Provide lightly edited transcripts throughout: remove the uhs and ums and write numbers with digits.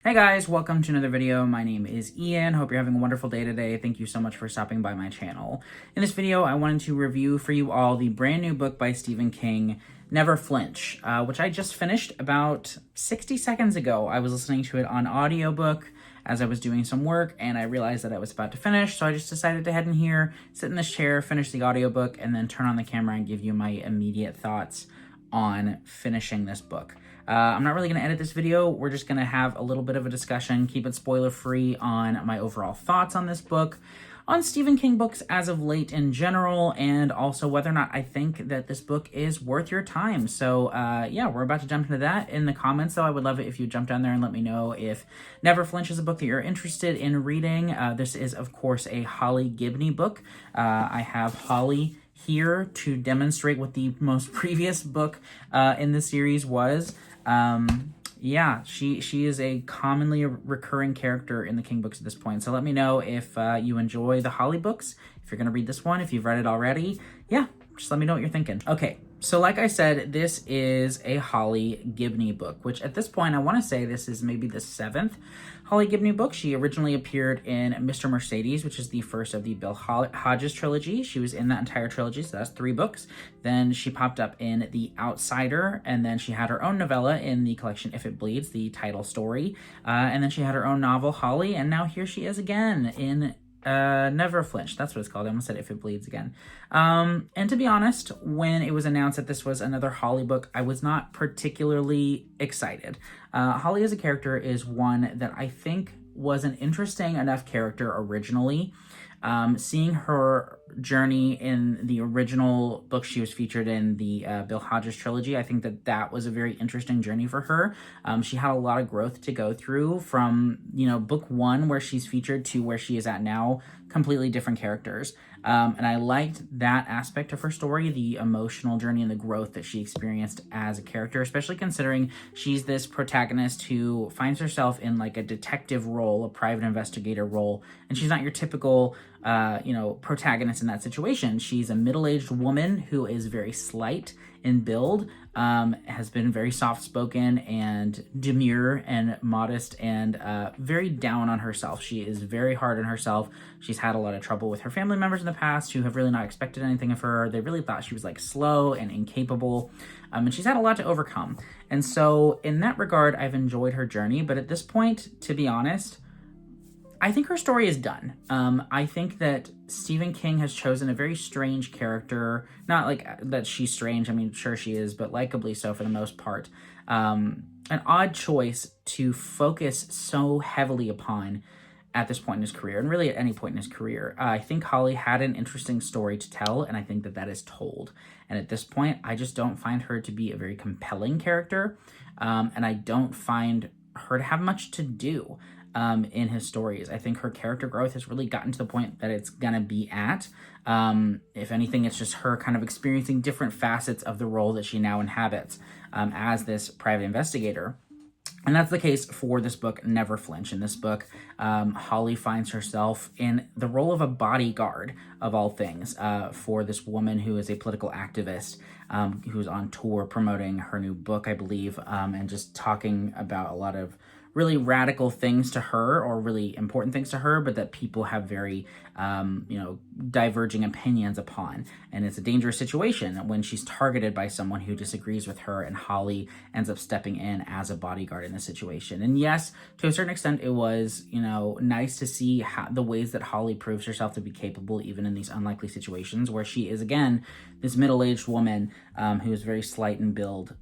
Hey guys, welcome to another video. My name is Ian. Hope you're having a wonderful day today. Thank you so much for stopping by my channel. In this video, I wanted to review for you all the brand new book by Stephen King, Never Flinch, which I just finished about 60 seconds ago. I was listening to it on audiobook as I was doing some work, and I realized that I was about to finish, so I just decided to head in here, sit in this chair, finish the audiobook, and then turn on the camera and give you my immediate thoughts on finishing this book. I'm not really going to edit this video. We're just going to have a little bit of a discussion, keep it spoiler-free on my overall thoughts on this book, on Stephen King books as of late in general, and also whether or not I think that this book is worth your time. So yeah, we're about to jump into that. In the comments, though, I would love it if you jump down there and let me know if Never Flinch is a book that you're interested in reading. This is, of course, a Holly Gibney book. I have Holly here to demonstrate what the most previous book in the series was. Yeah, she is a commonly recurring character in the King books at this point. So let me know if you enjoy the Holly books, if you're going to read this one, if you've read it already. Yeah, just let me know what you're thinking. Okay, so like I said, this is a Holly Gibney book, which at this point, I want to say this is maybe the 7th Holly Gibney book. She originally appeared in Mr. Mercedes, which is the first of the Bill Hodges trilogy. She was in that entire trilogy, so that's 3 books. Then she popped up in The Outsider, and then she had her own novella in the collection If It Bleeds, the title story. And then she had her own novel, Holly, and now here she is again in Never Flinch. That's what it's called. I almost said If It Bleeds again. And to be honest, when it was announced that this was another Holly book, I was not particularly excited. Holly as a character is one that I think was an interesting enough character originally. Seeing her journey in the original book she was featured in, the Bill Hodges trilogy, I think that was a very interesting journey for her. She had a lot of growth to go through from, book 1 where she's featured to where she is at now, completely different characters. And I liked that aspect of her story, the emotional journey and the growth that she experienced as a character, especially considering she's this protagonist who finds herself in like a detective role, a private investigator role, and she's not your typical protagonist in that situation. She's a middle-aged woman who is very slight in build, has been very soft-spoken and demure and modest and very down on herself. She is very hard on herself. She's had a lot of trouble with her family members in the past who have really not expected anything of her. They really thought she was like slow and incapable, and she's had a lot to overcome. And so in that regard, I've enjoyed her journey, but at this point, to be honest, I think her story is done. I think that Stephen King has chosen a very strange character. Not like that she's strange, I mean, sure she is, but likably so for the most part. An odd choice to focus so heavily upon at this point in his career, and really at any point in his career. I think Holly had an interesting story to tell, and I think that is told. And at this point, I just don't find her to be a very compelling character, and I don't find her to have much to do in his stories. I think her character growth has really gotten to the point that it's gonna be at. If anything, it's just her kind of experiencing different facets of the role that she now inhabits as this private investigator. And that's the case for this book, Never Flinch. In this book, Holly finds herself in the role of a bodyguard, of all things, for this woman who is a political activist, who's on tour promoting her new book, I believe, and just talking about a lot of really radical things to her, or really important things to her, but that people have very, diverging opinions upon. And it's a dangerous situation when she's targeted by someone who disagrees with her, and Holly ends up stepping in as a bodyguard in this situation. And yes, to a certain extent, it was, nice to see the ways that Holly proves herself to be capable, even in these unlikely situations where she is, again, this middle-aged woman who is very slight in build,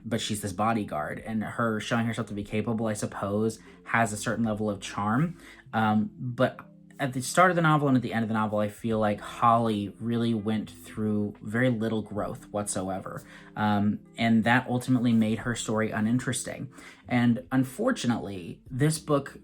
but she's this bodyguard, and her showing herself to be capable, I suppose, has a certain level of charm. But at the start of the novel and at the end of the novel, I feel like Holly really went through very little growth whatsoever. And that ultimately made her story uninteresting. And unfortunately, this book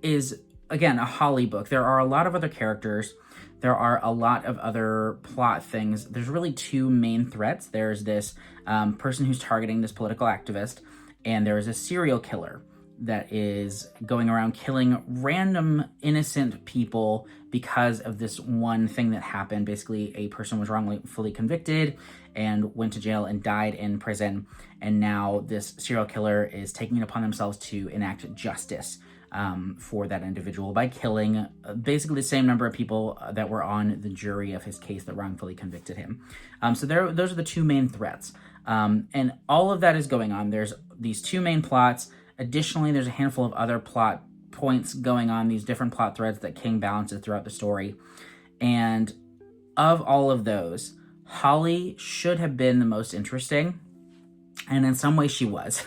is, again, a Holly book. There are a lot of other characters. There are a lot of other plot things. There's really 2 main threats. There's this person who's targeting this political activist, and there is a serial killer that is going around killing random innocent people because of this one thing that happened. Basically, a person was wrongfully convicted, and went to jail and died in prison. And now this serial killer is taking it upon themselves to enact justice for that individual by killing basically the same number of people that were on the jury of his case that wrongfully convicted him. So those are the two main threats. And all of that is going on. There's these two main plots. Additionally, there's a handful of other plot points going on, these different plot threads that King balances throughout the story. And of all of those, Holly should have been the most interesting. And in some ways she was,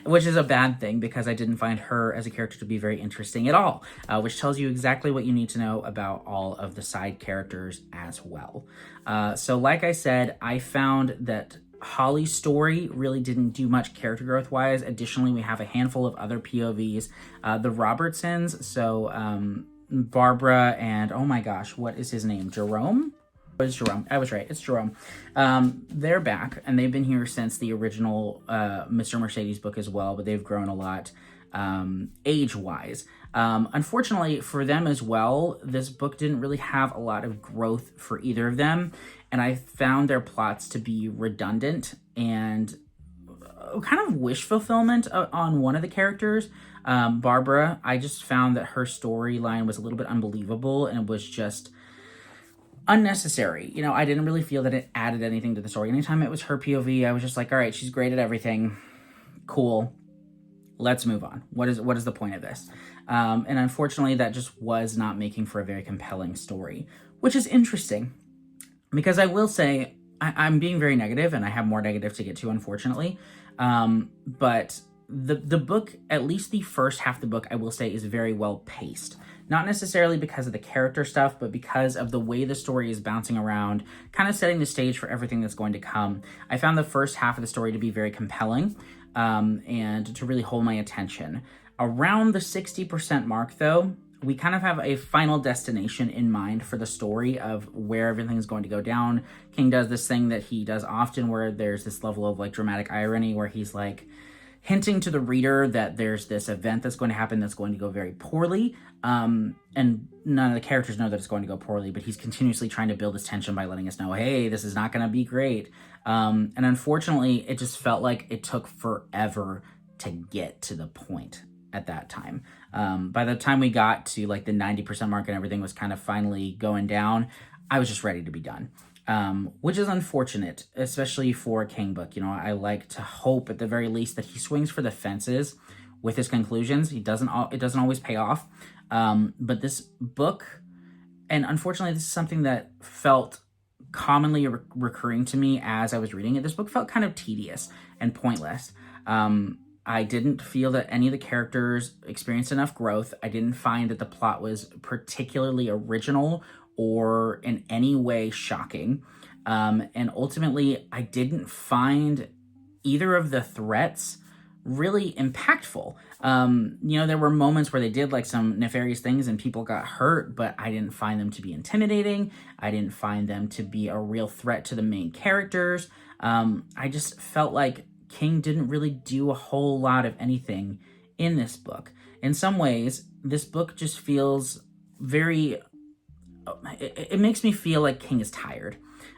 which is a bad thing because I didn't find her as a character to be very interesting at all, which tells you exactly what you need to know about all of the side characters as well. So like I said, I found that Holly's story really didn't do much character growth wise. Additionally, we have a handful of other POVs. The Robertsons, so Barbara and, oh my gosh, what is his name? Jerome? It's Jerome. I was right. It's Jerome. They're back, and they've been here since the original Mr. Mercedes book as well, but they've grown a lot age-wise. Unfortunately for them as well, this book didn't really have a lot of growth for either of them, and I found their plots to be redundant and kind of wish fulfillment on one of the characters. Barbara, I just found that her storyline was a little bit unbelievable and was just unnecessary. You know, I didn't really feel that it added anything to the story. Anytime it was her POV, I was just like, all right, she's great at everything. Cool. Let's move on. What is the point of this? And unfortunately, that just was not making for a very compelling story, which is interesting because I will say I'm being very negative, and I have more negative to get to, unfortunately. But the book, at least the first half of the book, I will say is very well paced. Not necessarily because of the character stuff, but because of the way the story is bouncing around, kind of setting the stage for everything that's going to come. I found the first half of the story to be very compelling and to really hold my attention. Around the 60% mark, though, we kind of have a final destination in mind for the story of where everything is going to go down. King does this thing that he does often where there's this level of like dramatic irony where he's like hinting to the reader that there's this event that's going to happen that's going to go very poorly. And none of the characters know that it's going to go poorly, but he's continuously trying to build this tension by letting us know, hey, this is not going to be great. And unfortunately, it just felt like it took forever to get to the point at that time. By the time we got to like the 90% mark and everything was kind of finally going down, I was just ready to be done. Which is unfortunate, especially for a King book. You know, I like to hope at the very least that he swings for the fences with his conclusions. It doesn't always pay off. But this book, and unfortunately this is something that felt commonly recurring to me as I was reading it, this book felt kind of tedious and pointless. I didn't feel that any of the characters experienced enough growth. I didn't find that the plot was particularly original or in any way shocking. And ultimately, I didn't find either of the threats really impactful. You know, there were moments where they did like some nefarious things and people got hurt, but I didn't find them to be intimidating. I didn't find them to be a real threat to the main characters. I just felt like King didn't really do a whole lot of anything in this book. In some ways, this book just feels very... It makes me feel like King is tired.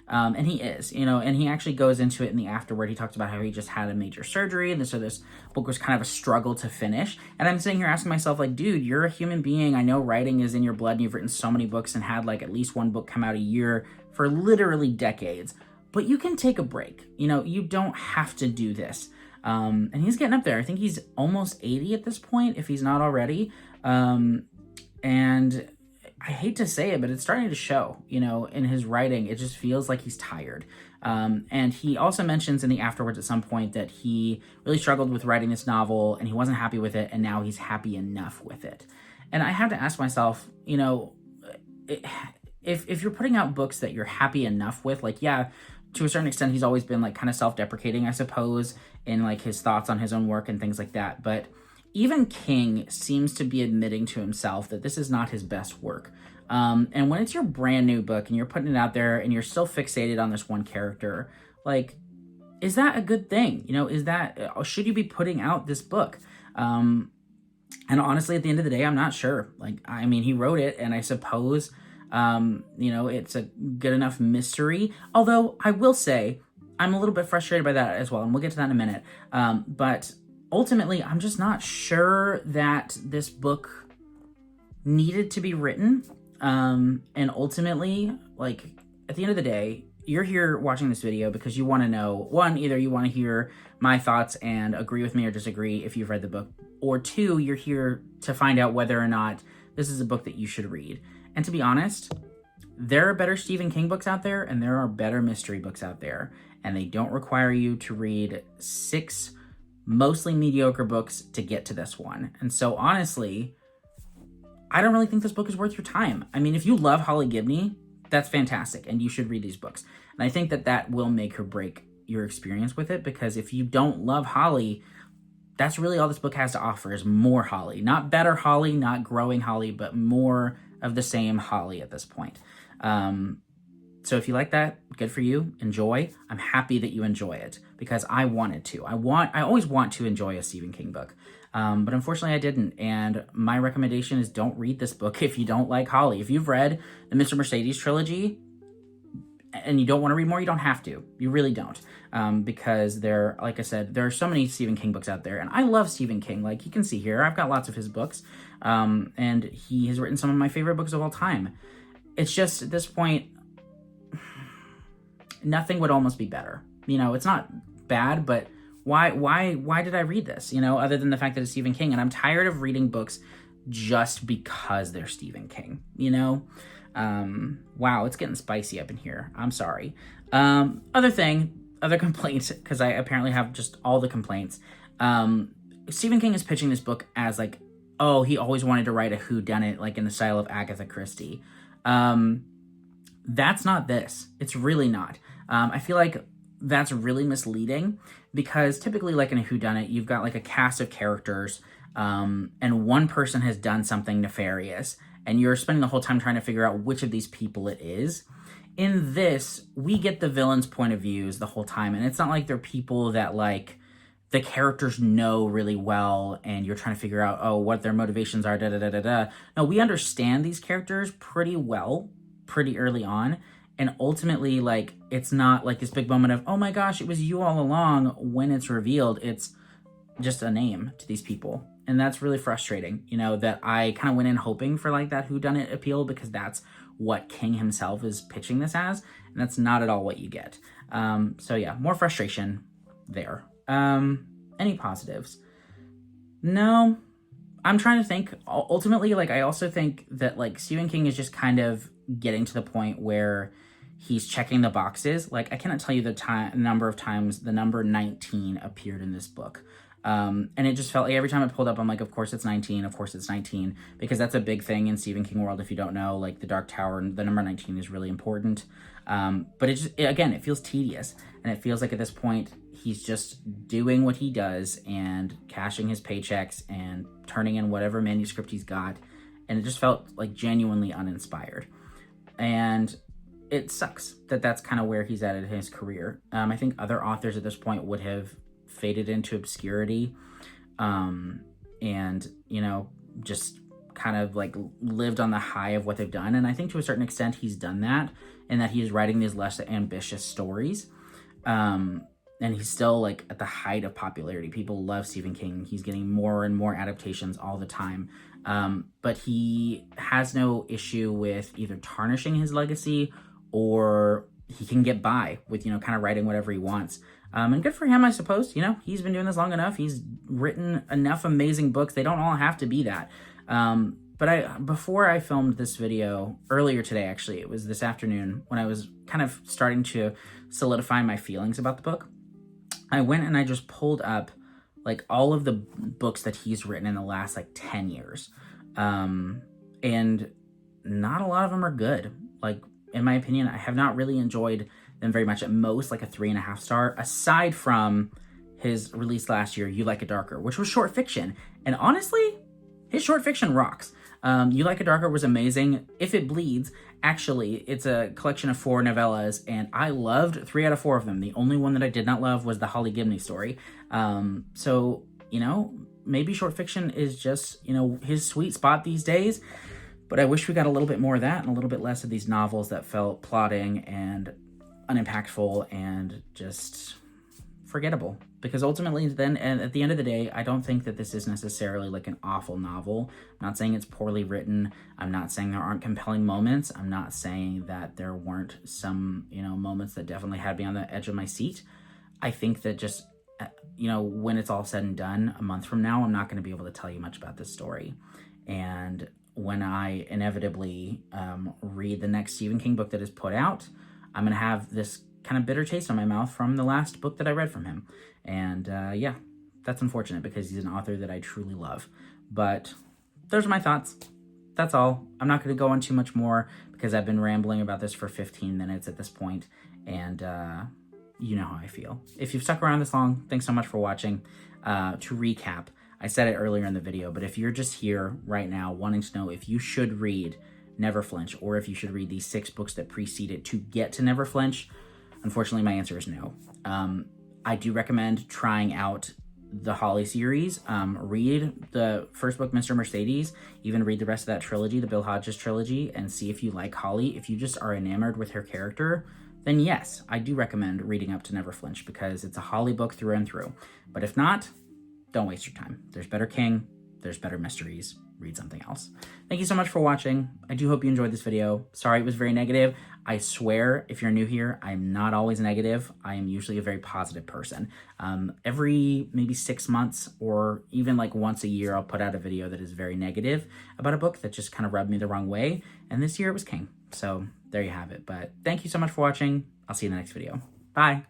And he is, you know, and he actually goes into it in the afterword. He talks about how he just had a major surgery, and so this book was kind of a struggle to finish. And I'm sitting here asking myself, like, dude, you're a human being. I know writing is in your blood, and you've written so many books and had like at least one book come out a year for literally decades. But you can take a break. You know, you don't have to do this. And he's getting up there. I think he's almost 80 at this point, if he's not already. And I hate to say it, but it's starting to show, you know, in his writing. It just feels like he's tired. And he also mentions in the afterwards at some point that he really struggled with writing this novel and he wasn't happy with it, and now he's happy enough with it. And I have to ask myself, you know, if you're putting out books that you're happy enough with, like, yeah, to a certain extent, he's always been like kind of self-deprecating, I suppose, in like his thoughts on his own work and things like that. But even King seems to be admitting to himself that this is not his best work. And when it's your brand new book and you're putting it out there and you're still fixated on this one character, like, is that a good thing? You know, should you be putting out this book? And honestly, at the end of the day, I'm not sure. Like, I mean, he wrote it, and I suppose, you know, it's a good enough mystery. Although I will say, I'm a little bit frustrated by that as well, and we'll get to that in a minute. But ultimately, I'm just not sure that this book needed to be written. And ultimately, like, at the end of the day, you're here watching this video because you want to know, one, either you want to hear my thoughts and agree with me or disagree if you've read the book, or two, you're here to find out whether or not this is a book that you should read. And to be honest, there are better Stephen King books out there, and there are better mystery books out there, and they don't require you to read 6 mostly mediocre books to get to this one. And so honestly, I don't really think this book is worth your time. I mean, if you love Holly Gibney, that's fantastic, and you should read these books. And I think that that will make or break your experience with it, because if you don't love Holly, that's really all this book has to offer, is more Holly. Not better Holly, not growing Holly, but more of the same Holly at this point. So if you like that, good for you. Enjoy. I'm happy that you enjoy it, because I wanted to. I always want to enjoy a Stephen King book. But unfortunately I didn't. And my recommendation is don't read this book if you don't like Holly. If you've read the Mr. Mercedes trilogy and you don't want to read more, you don't have to. You really don't. Because like I said, there are so many Stephen King books out there. And I love Stephen King. Like you can see here, I've got lots of his books. And he has written some of my favorite books of all time. It's just at this point, nothing would almost be better. You know, it's not bad, but why did I read this? You know, other than the fact that it's Stephen King, and I'm tired of reading books just because they're Stephen King, you know? Wow, it's getting spicy up in here. I'm sorry. Other complaints, because I apparently have just all the complaints. Stephen King is pitching this book as like, oh, he always wanted to write a whodunit, like in the style of Agatha Christie. That's not this. It's really not. I feel like that's really misleading, because typically, like in a whodunit, you've got like a cast of characters, and one person has done something nefarious, and you're spending the whole time trying to figure out which of these people it is. In this, we get the villain's point of views the whole time, and it's not like they're people that like the characters know really well, and you're trying to figure out, oh, what their motivations are, da-da-da-da-da. No, we understand these characters pretty well, pretty early on, and ultimately, like, it's not like this big moment of, oh my gosh, it was you all along. When it's revealed, it's just a name to these people. And that's really frustrating, you know, that I kind of went in hoping for like that whodunit appeal, because that's what King himself is pitching this as, and that's not at all what you get. So yeah, more frustration there. Any positives? No, I'm trying to think. Ultimately, like, I also think that like Stephen King is just kind of getting to the point where he's checking the boxes. Like, I cannot tell you the number of times the number 19 appeared in this book. And it just felt like every time it pulled up, I'm like, of course it's 19, of course it's 19, because that's a big thing in Stephen King world. If you don't know, like the Dark Tower, the number 19 is really important. But again, it feels tedious, and it feels like at this point, he's just doing what he does and cashing his paychecks and turning in whatever manuscript he's got. And it just felt like genuinely uninspired. And it sucks that that's kind of where he's at in his career. I think other authors at this point would have faded into obscurity, and, you know, just kind of like lived on the high of what they've done. And I think to a certain extent he's done that, and that he's writing these less ambitious stories. And he's still like at the height of popularity. People love Stephen King. He's getting more and more adaptations all the time. But he has no issue with either tarnishing his legacy, or he can get by with, you know, kind of writing whatever he wants. And good for him, I suppose. You know, he's been doing this long enough. He's written enough amazing books. They don't all have to be that. But before I filmed this video, earlier today, actually, it was this afternoon, when I was kind of starting to solidify my feelings about the book, I went and I just pulled up like all of the books that he's written in the last like 10 years. And not a lot of them are good. Like, in my opinion, I have not really enjoyed them very much. At most, like a 3.5 star, aside from his release last year, You Like It Darker, which was short fiction. And honestly, his short fiction rocks. You Like It Darker was amazing. If It Bleeds, actually, it's a collection of 4 novellas, and I loved 3 out of 4 of them. The only one that I did not love was the Holly Gibney story. So, you know, maybe short fiction is just, you know, his sweet spot these days. But I wish we got a little bit more of that and a little bit less of these novels that felt plodding and unimpactful and just forgettable. Because ultimately then, and at the end of the day, I don't think that this is necessarily like an awful novel. I'm not saying it's poorly written. I'm not saying there aren't compelling moments. I'm not saying that there weren't some, moments that definitely had me on the edge of my seat. I think that just, when it's all said and done, a month from now, I'm not going to be able to tell you much about this story. And when I inevitably read the next Stephen King book that is put out, I'm going to have this kind of bitter taste in my mouth from the last book that I read from him. And yeah, that's unfortunate because he's an author that I truly love. But those are my thoughts. That's all. I'm not going to go on too much more because I've been rambling about this for 15 minutes at this point. And you know how I feel. If you've stuck around this long, thanks so much for watching. To recap, I said it earlier in the video, but if you're just here right now wanting to know if you should read Never Flinch or if you should read these 6 books that precede it to get to Never Flinch, unfortunately, my answer is no. I do recommend trying out the Holly series. Read the first book, Mr. Mercedes, even read the rest of that trilogy, the Bill Hodges trilogy, and see if you like Holly. If you just are enamored with her character, then yes, I do recommend reading up to Never Flinch because it's a Holly book through and through. But if not, don't waste your time. There's better King, there's better mysteries. Read something else. Thank you so much for watching. I do hope you enjoyed this video. Sorry it was very negative. I swear, if you're new here, I'm not always negative. I am usually a very positive person. Every maybe 6 months or even like once a year, I'll put out a video that is very negative about a book that just kind of rubbed me the wrong way. And this year it was King. So there you have it. But thank you so much for watching. I'll see you in the next video. Bye.